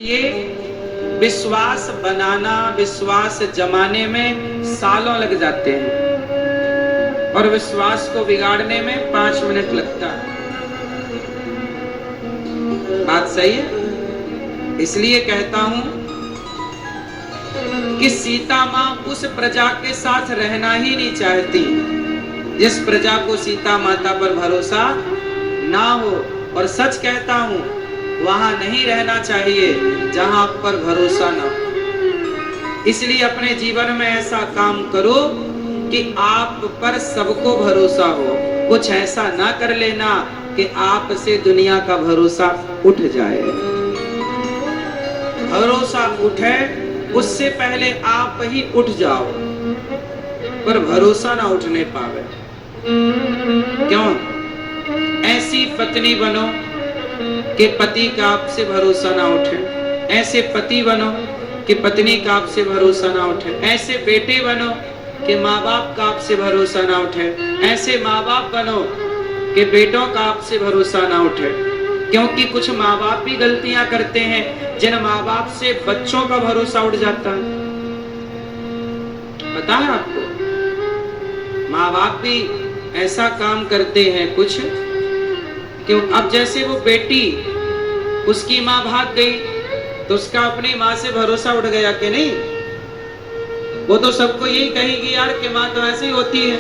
ये विश्वास बनाना, विश्वास जमाने में सालों लग जाते हैं और विश्वास को बिगाड़ने में 5 मिनट लगता है। बात सही है। इसलिए कहता हूं कि सीता मां उस प्रजा के साथ रहना ही नहीं चाहती जिस प्रजा को सीता माता पर भरोसा ना हो, और सच कहता हूं वहां नहीं रहना चाहिए जहां आप पर भरोसा ना हो। इसलिए अपने जीवन में ऐसा काम करो कि आप पर सबको भरोसा हो। कुछ ऐसा ना कर लेना कि आप से दुनिया का भरोसा उठ जाए। भरोसा उठे उससे पहले आप ही उठ जाओ, पर भरोसा ना उठने पावे। क्यों? ऐसी पत्नी बनो कि पति का आपसे भरोसा ना उठे, ऐसे पति बनो कि पत्नी का आपसे भरोसा ना उठे, ऐसे बेटे बनो कि माँ बाप का आपसे भरोसा ना उठे, ऐसे माँ बाप बनो कि बेटों का आपसे भरोसा ना उठे। क्योंकि कुछ माँ बाप भी गलतियां करते हैं जिन माँ बाप से बच्चों का भरोसा उठ जाता है। पता है आपको? माँ बाप भी ऐसा काम करते हैं कुछ कि अब जैसे वो बेटी, उसकी माँ भाग गई तो उसका अपनी माँ से भरोसा उठ गया कि नहीं? वो तो सबको यही कहेगी यार कि माँ तो ऐसे ही होती है।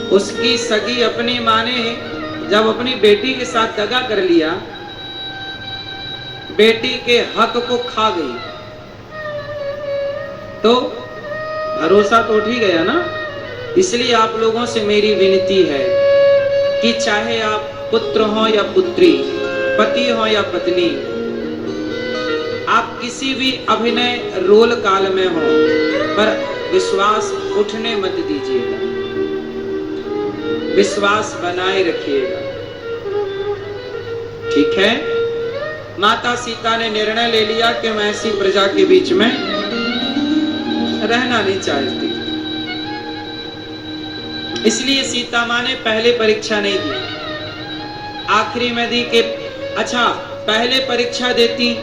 उसकी सगी अपनी माँ ने जब अपनी बेटी के साथ दगा कर लिया, बेटी के हक को खा गई, तो भरोसा तो उठ ही गया ना। इसलिए आप लोगों से मेरी विनती है कि चाहे आप पुत्र हो या पुत्री, पति हो या पत्नी, आप किसी भी अभिनय रोल काल में हो, पर विश्वास उठने मत दीजिएगा, विश्वास बनाए रखिएगा। ठीक है? माता सीता ने निर्णय ले लिया कि मैं ऐसी प्रजा के बीच में रहना नहीं चाहती। इसलिए सीता मां ने पहले परीक्षा नहीं दी, आखिरी में दी। कि अच्छा, पहले परीक्षा देती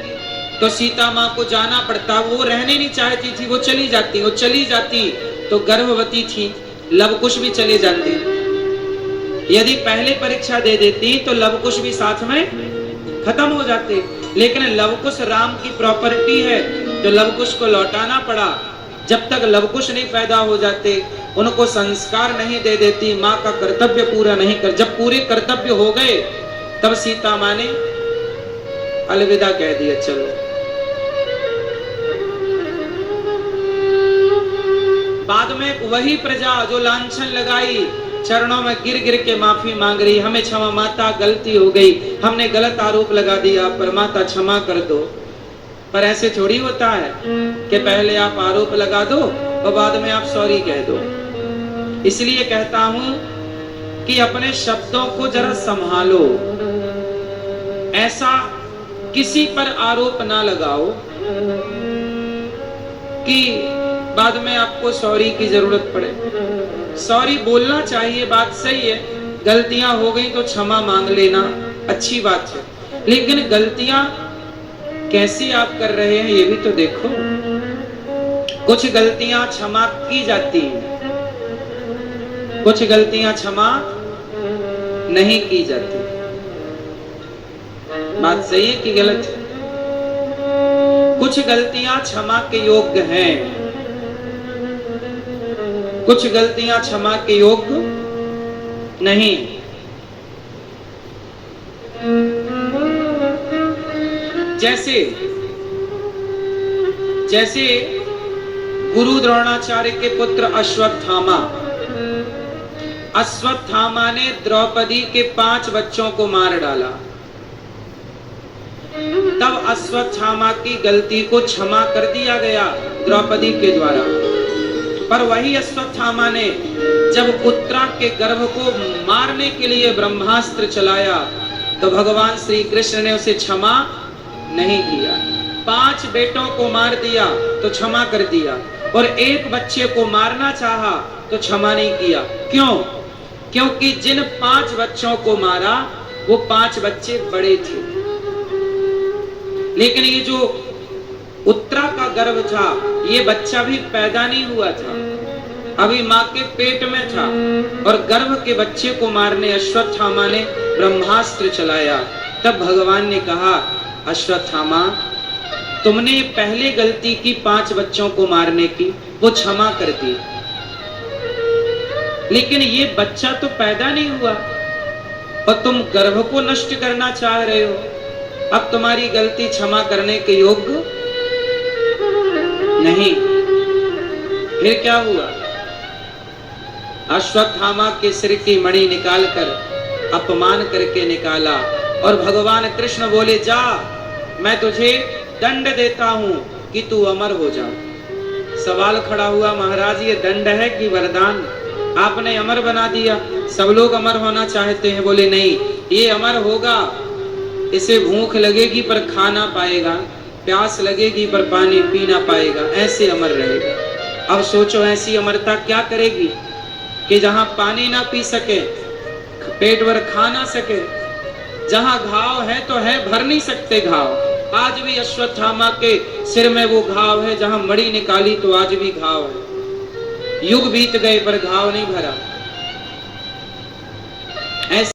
तो सीता मां को जाना पड़ता, वो रहने नहीं चाहती थी, वो चली जाती तो गर्भवती थी, लवकुश भी चले जाते। यदि पहले परीक्षा दे देती तो लवकुश भी साथ में खत्म हो जाते। लेकिन लवकुश राम की प्रॉपर्टी है तो लवकुश को लौटाना पड़ा। जब तक लवकुश नहीं पैदा हो जाते, उनको संस्कार नहीं दे देती, माँ का कर्तव्य पूरा नहीं कर, जब पूरे कर्तव्य हो गए तब सीता माँ ने अलविदा कह दिया, चलो। बाद में वही प्रजा जो लांछन लगाई, चरणों में गिर गिर के माफी मांग रही, हमें क्षमा माता, गलती हो गई, हमने गलत आरोप लगा दिया, पर माता क्षमा कर दो। पर ऐसे थोड़ी होता है कि पहले आप आरोप लगा दो और बाद में आप सॉरी कह दो। इसलिए कहता हूं कि अपने शब्दों को जरा संभालो, ऐसा किसी पर आरोप ना लगाओ कि बाद में आपको सॉरी की जरूरत पड़े। सॉरी बोलना चाहिए, बात सही है, गलतियां हो गई तो क्षमा मांग लेना, अच्छी बात है, लेकिन गलतियां कैसी आप कर रहे हैं ये भी तो देखो। कुछ गलतियां क्षमा की जाती हैं, कुछ गलतियां क्षमा नहीं की जाती। बात सही है कि गलत है? कुछ गलतियां क्षमा के योग्य हैं, कुछ गलतियां क्षमा के योग्य नहीं। जैसे गुरु द्रोणाचार्य के पुत्र अश्वत्थामा ने द्रौपदी के 5 बच्चों को मार डाला। तब अश्वत्थामा की गलती को क्षमा कर दिया गया द्रौपदी के द्वारा। पर वही अश्वत्थामा ने जब उत्तरा के गर्भ को मारने के लिए ब्रह्मास्त्र चलाया तो भगवान श्री कृष्ण ने उसे क्षमा नहीं किया। 5 बेटों को मार दिया तो क्षमा कर दिया, और 1 बच्चे को मारना चाहा तो क्षमा नहीं किया। क्यों? क्योंकि जिन 5 बच्चों को मारा वो 5 बच्चे बड़े थे, लेकिन ये जो उत्तरा का गर्भ था, ये बच्चा भी पैदा नहीं हुआ था, अभी माँ के पेट में था, और गर्भ के बच्चे को मारने अश्वत्थामा ने ब्रह्मास्त्र चलाया। तब भगवान ने कहा, अश्वत्थामा, तुमने पहले गलती की 5 बच्चों को मारने की, वो क्षमा कर दी, लेकिन ये बच्चा तो पैदा नहीं हुआ और तुम गर्भ को नष्ट करना चाह रहे हो। अब तुम्हारी गलती क्षमा करने के योग्य नहीं। फिर क्या हुआ? अश्वत्थामा के सिर की मणि निकालकर अपमान करके निकाला, और भगवान कृष्ण बोले, जा, मैं तुझे दंड देता हूं कि तू अमर हो जा। सवाल खड़ा हुआ, महाराज ये दंड है कि वरदान? आपने अमर बना दिया, सब लोग अमर होना चाहते हैं। बोले नहीं, ये अमर होगा, इसे भूख लगेगी पर खा ना पाएगा, प्यास लगेगी पर पानी पी ना पाएगा, ऐसे अमर रहेगा। अब सोचो ऐसी अमरता क्या करेगी कि जहां पानी ना पी सके, पेट भर खा ना सके, जहां घाव है तो है, भर नहीं सकते घाव। आज भी अश्वत्थामा के सिर में वो घाव है, जहां मणि निकाली तो आज भी घाव है। युग बीत गए पर घाव नहीं भरा। ऐसे